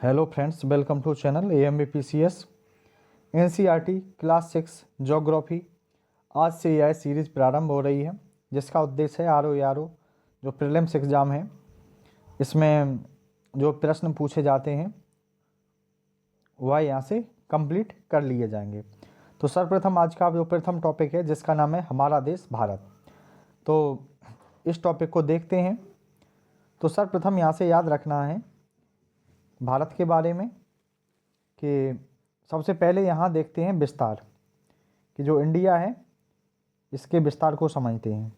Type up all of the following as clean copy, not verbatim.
Hello friends, welcome to channel AMBPCS NCERT class 6 geography. आज से यह सीरीज़ प्रारंभ हो रही है जिसका उद्देश्य है RO जो प्रीलिम्स एग्ज़ाम है, इसमें जो प्रश्न पूछे जाते हैं वह यहाँ से कंप्लीट कर लिए जाएंगे। तो सर्वप्रथम आज का जो प्रथम टॉपिक है जिसका नाम है हमारा देश भारत। तो इस टॉपिक को देखते हैं। तो सर्वप्रथम यहाँ से याद रखना है भारत के बारे में कि सबसे पहले यहाँ देखते हैं विस्तार, कि जो इंडिया है इसके विस्तार को समझते हैं।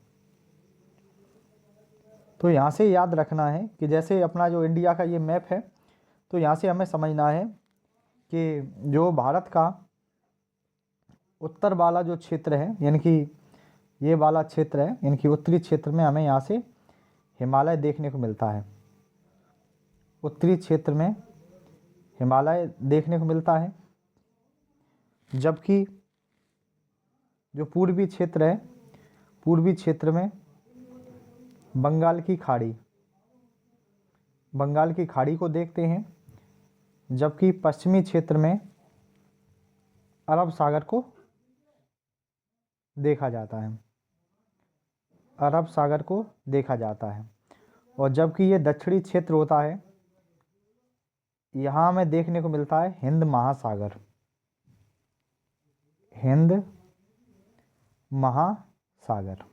तो यहाँ से याद रखना है कि जैसे अपना जो इंडिया का ये मैप है, तो यहाँ से हमें समझना है कि जो भारत का उत्तर वाला जो क्षेत्र है, यानी कि ये वाला क्षेत्र है, यानी कि उत्तरी क्षेत्र में हमें यहाँ से हिमालय देखने को मिलता है। उत्तरी क्षेत्र में हिमालय देखने को मिलता है, जबकि जो पूर्वी क्षेत्र है, पूर्वी क्षेत्र में बंगाल की खाड़ी को देखते हैं, जबकि पश्चिमी क्षेत्र में अरब सागर को देखा जाता है। अरब सागर को देखा जाता है। और जबकि ये दक्षिणी क्षेत्र होता है, यहाँ हमें देखने को मिलता है हिंद महासागर। हिंद महासागर।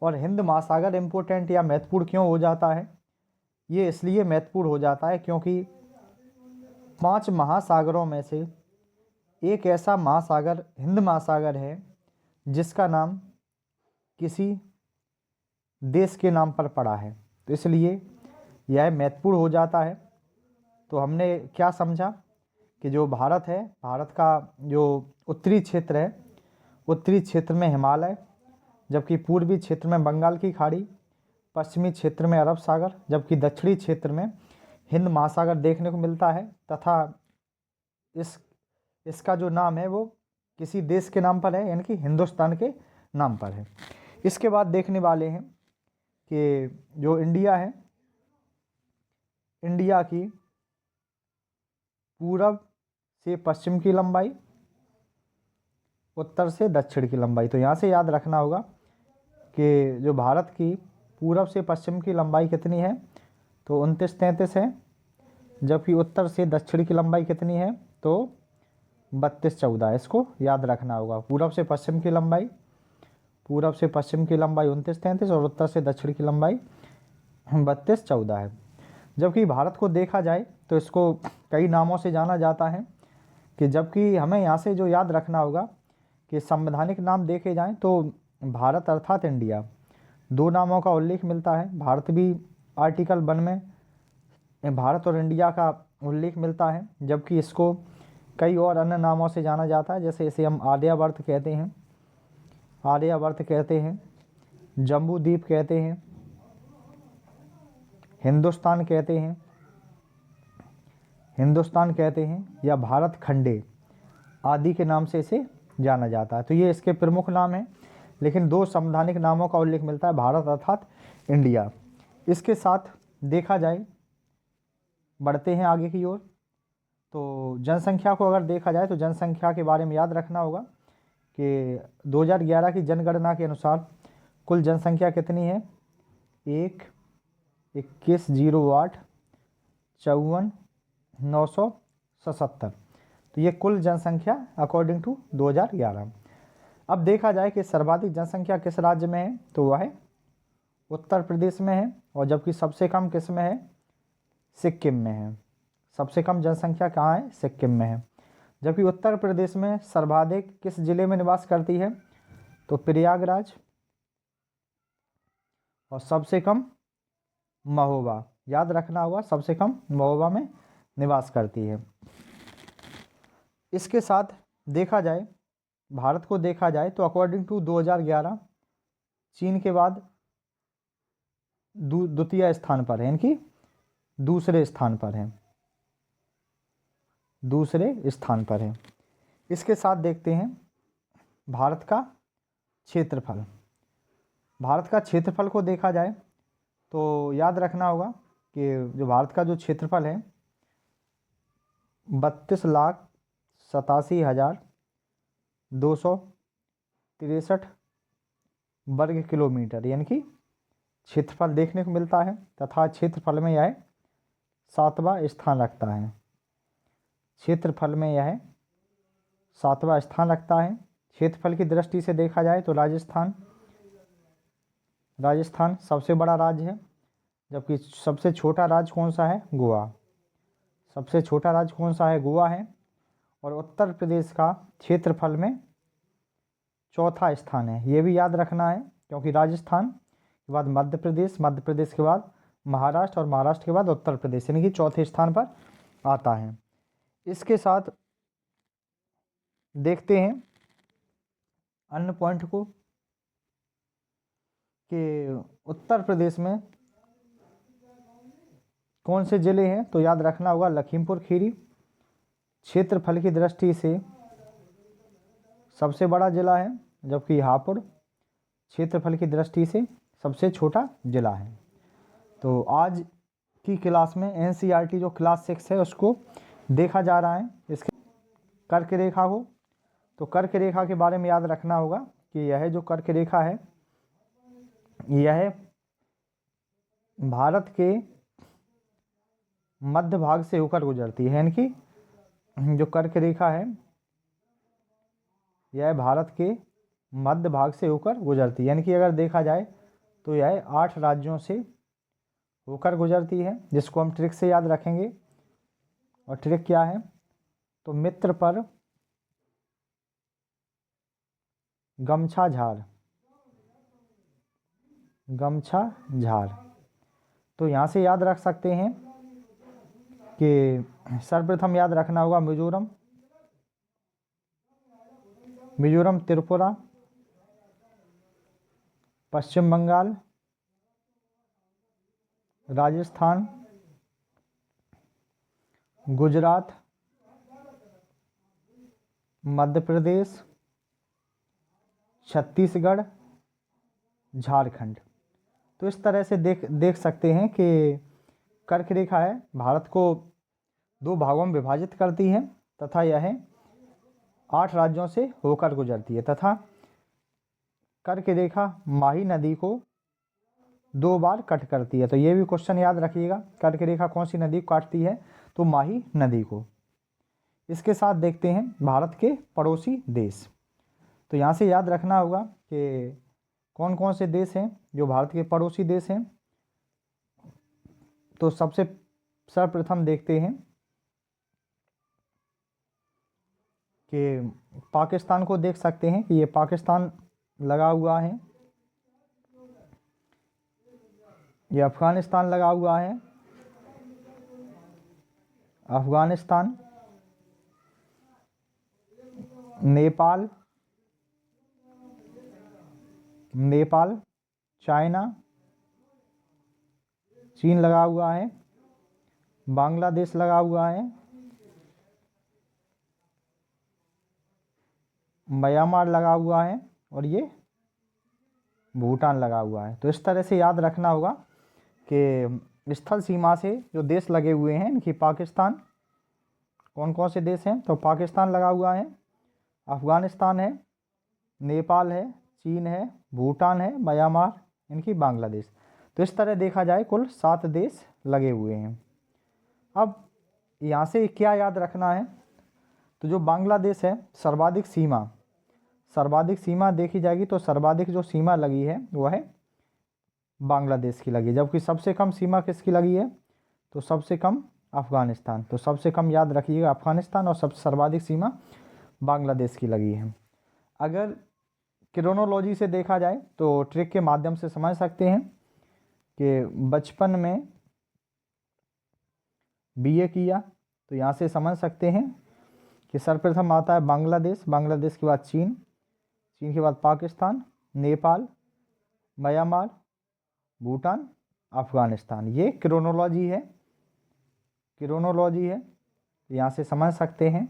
और हिंद महासागर इम्पोर्टेंट या महत्वपूर्ण क्यों हो जाता है? ये इसलिए महत्वपूर्ण हो जाता है क्योंकि 5 महासागरों में से एक ऐसा महासागर हिंद महासागर है जिसका नाम किसी देश के नाम पर पड़ा है, तो इसलिए यह महत्वपूर्ण हो जाता है। तो हमने क्या समझा कि जो भारत है, भारत का जो उत्तरी क्षेत्र है, उत्तरी क्षेत्र में हिमालय, जबकि पूर्वी क्षेत्र में बंगाल की खाड़ी, पश्चिमी क्षेत्र में अरब सागर, जबकि दक्षिणी क्षेत्र में हिंद महासागर देखने को मिलता है, तथा इसका जो नाम है वो किसी देश के नाम पर है, यानी कि हिंदुस्तान के नाम पर है। इसके बाद देखने वाले हैं कि जो इंडिया है, इंडिया की पूरब से पश्चिम की लंबाई, उत्तर से दक्षिण की लंबाई। तो यहाँ से याद रखना होगा कि जो भारत की पूरब से पश्चिम की लंबाई कितनी है, तो 29-33 है, जबकि उत्तर से दक्षिण की लंबाई कितनी है, तो 32-14 है। इसको याद रखना होगा। पूरब से पश्चिम की लंबाई 29-33 और उत्तर से दक्षिण की लंबाई 32-14 है। जबकि भारत को देखा जाए तो इसको कई नामों से जाना जाता है, कि जबकि हमें यहाँ से जो याद रखना होगा कि संवैधानिक नाम देखे जाएं तो भारत अर्थात इंडिया, 2 नामों का उल्लेख मिलता है। भारत भी आर्टिकल 1 में भारत और इंडिया का उल्लेख मिलता है, जबकि इसको कई और अन्य नामों से जाना जाता है। जैसे इसे हम आर्यावर्त कहते हैं, जम्बू द्वीप कहते हैं, हिंदुस्तान कहते हैं या भारत खंडे आदि के नाम से इसे जाना जाता है। तो ये इसके प्रमुख नाम हैं, लेकिन 2 संवैधानिक नामों का उल्लेख मिलता है, भारत अर्थात इंडिया। इसके साथ देखा जाए, बढ़ते हैं आगे की ओर। तो जनसंख्या को अगर देखा जाए तो जनसंख्या के बारे में याद रखना होगा कि 2011 की जनगणना के अनुसार कुल जनसंख्या कितनी है? 1,21,08,54,977। तो ये कुल जनसंख्या अकॉर्डिंग टू 2011। अब देखा जाए कि सर्वाधिक जनसंख्या किस राज्य में है, तो वह है उत्तर प्रदेश में है, और जबकि सबसे कम किस में है? सिक्किम में है। सबसे कम जनसंख्या कहाँ है? सिक्किम में है। जबकि उत्तर प्रदेश में सर्वाधिक किस जिले में निवास करती है, तो प्रयागराज, और सबसे कम महोबा। याद रखना होगा, सबसे कम महोबा में निवास करती है। इसके साथ देखा जाए, भारत को देखा जाए तो अकॉर्डिंग टू 2011 चीन के बाद द्वितीय स्थान पर है, यानी कि दूसरे स्थान पर है। इसके साथ देखते हैं भारत का क्षेत्रफल। भारत का क्षेत्रफल को देखा जाए तो याद रखना होगा कि जो भारत का जो क्षेत्रफल है 32,87,263 वर्ग किलोमीटर यानी कि क्षेत्रफल देखने को मिलता है, तथा क्षेत्रफल में यह 7वां स्थान रखता है। क्षेत्रफल में यह 7वां स्थान रखता है। क्षेत्रफल की दृष्टि से देखा जाए तो राजस्थान सबसे बड़ा राज्य है, जबकि सबसे छोटा राज्य कौन सा है? गोवा। सबसे छोटा राज्य कौन सा है? गोवा है। और उत्तर प्रदेश का क्षेत्रफल में चौथा स्थान है। ये भी याद रखना है, क्योंकि राजस्थान के बाद मध्य प्रदेश, मध्य प्रदेश के बाद महाराष्ट्र और महाराष्ट्र के बाद उत्तर प्रदेश, यानी कि चौथे स्थान पर आता है। इसके साथ देखते हैं अन्य पॉइंट को कि उत्तर प्रदेश में कौन से जिले हैं, तो याद रखना होगा लखीमपुर खीरी क्षेत्रफल की दृष्टि से सबसे बड़ा जिला है, जबकि हापुड़ क्षेत्रफल की दृष्टि से सबसे छोटा जिला है। तो आज की क्लास में एनसीईआरटी जो क्लास 6 है उसको देखा जा रहा है, इसके कर्क रेखा को। तो कर्क रेखा के बारे में याद रखना होगा कि यह जो कर्क रेखा है यह भारत के मध्य भाग से होकर गुजरती है, यानी कि जो कर्क रेखा है यह भारत के मध्य भाग से होकर गुजरती है, यानी कि अगर देखा जाए तो यह 8 राज्यों से होकर गुजरती है, जिसको हम ट्रिक से याद रखेंगे। और ट्रिक क्या है? तो मित्र पर गमछा झार। तो यहाँ से याद रख सकते हैं कि सर्वप्रथम याद रखना होगा मिजोरम, त्रिपुरा, पश्चिम बंगाल, राजस्थान, गुजरात, मध्य प्रदेश, छत्तीसगढ़, झारखंड। तो इस तरह से देख सकते हैं कि कर्क रेखा है भारत को 2 भागों में विभाजित करती है, तथा यह 8 राज्यों से होकर गुजरती है, तथा कर्क रेखा माही नदी को 2 बार कट करती है। तो ये भी क्वेश्चन याद रखिएगा, कर्क रेखा कौन सी नदी को काटती है? तो माही नदी को। इसके साथ देखते हैं भारत के पड़ोसी देश। तो यहाँ से याद रखना होगा कि कौन कौन से देश हैं जो भारत के पड़ोसी देश हैं। तो सर्वप्रथम देखते हैं कि पाकिस्तान को देख सकते हैं कि ये पाकिस्तान लगा हुआ है, ये अफगानिस्तान लगा हुआ है, अफगानिस्तान, नेपाल, चाइना, चीन लगा हुआ है, बांग्लादेश लगा हुआ है, म्यांमार लगा हुआ है, और ये भूटान लगा हुआ है। तो इस तरह से याद रखना होगा कि स्थल सीमा से जो देश लगे हुए हैं इनकी पाकिस्तान, कौन कौन से देश हैं? तो पाकिस्तान लगा हुआ है, अफगानिस्तान है, नेपाल है, चीन है, भूटान है, म्यांमार, इनकी बांग्लादेश। तो इस तरह देखा जाए कुल 7 देश लगे हुए हैं। अब यहाँ से क्या याद रखना है? तो जो बांग्लादेश है सर्वाधिक सीमा देखी जाएगी तो सर्वाधिक जो सीमा लगी है वह है बांग्लादेश की लगी, जबकि सबसे कम सीमा किसकी लगी है? तो सबसे कम अफगानिस्तान। तो सबसे कम याद रखिएगा अफगानिस्तान, और सबसे सर्वाधिक सीमा बांग्लादेश की लगी है। अगर क्रोनोलॉजी से देखा जाए तो ट्रिक के माध्यम से समझ सकते हैं कि बचपन में बीए किया तो यहाँ से समझ सकते हैं कि सर्वप्रथम आता है बांग्लादेश, बांग्लादेश के बाद चीन, चीन के बाद पाकिस्तान, नेपाल, म्यांमार, भूटान, अफगानिस्तान। ये क्रोनोलॉजी है। यहाँ से समझ सकते हैं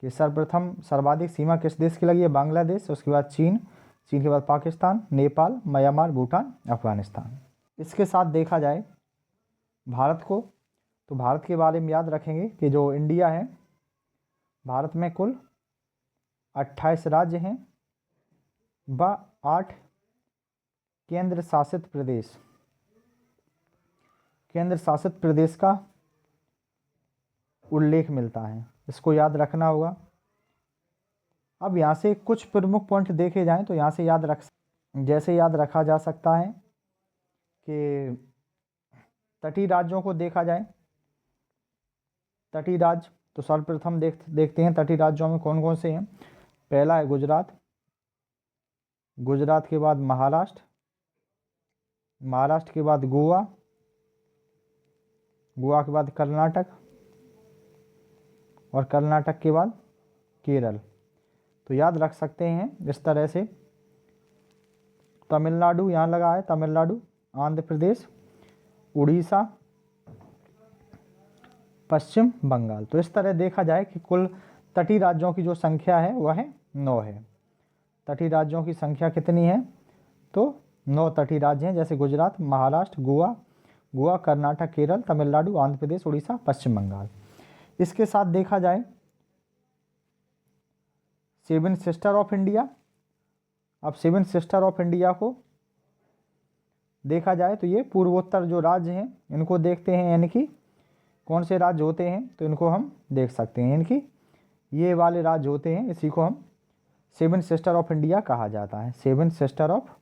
कि सर्वप्रथम सर्वाधिक सीमा किस देश की लगी है? बांग्लादेश, उसके बाद चीन, चीन के बाद पाकिस्तान, नेपाल, म्यांमार, भूटान, अफगानिस्तान। इसके साथ देखा जाए भारत को तो भारत के बारे में याद रखेंगे कि जो इंडिया है, भारत में कुल 28 राज्य हैं व 8 केंद्र शासित प्रदेश, केंद्र शासित प्रदेश का उल्लेख मिलता है। इसको याद रखना होगा। अब यहाँ से कुछ प्रमुख पॉइंट देखे जाएं तो यहाँ से जैसे याद रखा जा सकता है कि तटीय राज्यों को देखा जाए। तटीय राज्य तो सर्वप्रथम देखते हैं तटीय राज्यों में कौन कौन से हैं। पहला है गुजरात, गुजरात के बाद महाराष्ट्र, महाराष्ट्र के बाद गोवा, गोवा के बाद कर्नाटक और कर्नाटक के बाद केरल। तो याद रख सकते हैं इस तरह से। तमिलनाडु यहाँ लगा है, तमिलनाडु, आंध्र प्रदेश, उड़ीसा, पश्चिम बंगाल। तो इस तरह देखा जाए कि कुल तटीय राज्यों की जो संख्या है वह 9 है। तटीय राज्यों की संख्या कितनी है? तो 9 तटीय राज्य हैं, जैसे गुजरात, महाराष्ट्र, गोवा, कर्नाटक, केरल, तमिलनाडु, आंध्र प्रदेश, उड़ीसा, पश्चिम बंगाल। इसके साथ देखा जाए 7 सिस्टर ऑफ इंडिया। अब 7 सिस्टर ऑफ इंडिया को देखा जाए तो ये पूर्वोत्तर जो राज्य हैं इनको देखते हैं, यानी कि कौन से राज्य होते हैं तो इनको हम देख सकते हैं, यानी कि ये वाले राज्य होते हैं, इसी को हम 7 सिस्टर ऑफ इंडिया कहा जाता है। 7 सिस्टर ऑफ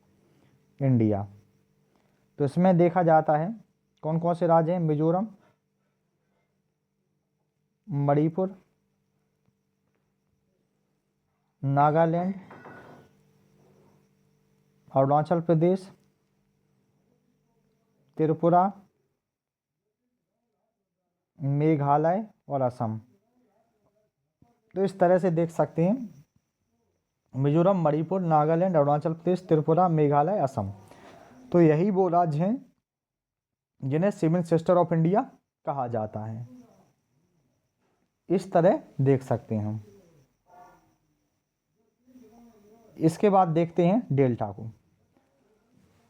इंडिया। तो इसमें देखा जाता है कौन कौन से राज्य हैं। मिजोरम, मणिपुर, नागालैंड, अरुणाचल प्रदेश, त्रिपुरा, मेघालय और असम। तो इस तरह से देख सकते हैं मिजोरम, मणिपुर, नागालैंड, अरुणाचल प्रदेश, त्रिपुरा, मेघालय, असम। तो यही वो राज्य हैं जिन्हें 7 सिस्टर ऑफ इंडिया कहा जाता है। इस तरह देख सकते हैं हम। इसके बाद देखते हैं डेल्टा को।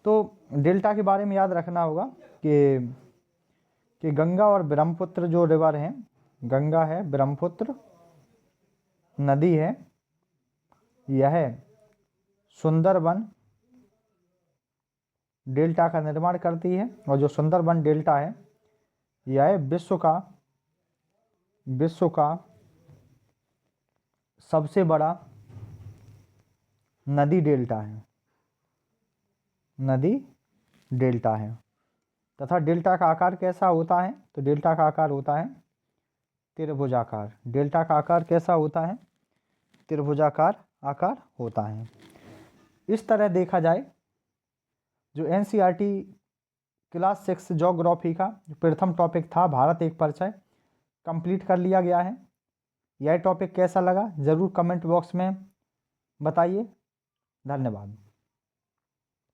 तो डेल्टा के बारे में याद रखना होगा कि गंगा और ब्रह्मपुत्र जो रिवर हैं, गंगा है, ब्रह्मपुत्र नदी है, यह सुंदरबन डेल्टा का निर्माण करती है। और जो सुंदरबन डेल्टा है यह विश्व का सबसे बड़ा नदी डेल्टा है, नदी डेल्टा है। तथा डेल्टा का आकार कैसा होता है? तो डेल्टा का आकार होता है त्रिभुजाकार। डेल्टा का आकार कैसा होता है? त्रिभुजाकार आकार होता है। इस तरह देखा जाए जो एनसीईआरटी क्लास 6 ज्योग्राफी का जो प्रथम टॉपिक था भारत एक परिचय, कंप्लीट कर लिया गया है। यह टॉपिक कैसा लगा ज़रूर कमेंट बॉक्स में बताइए। धन्यवाद।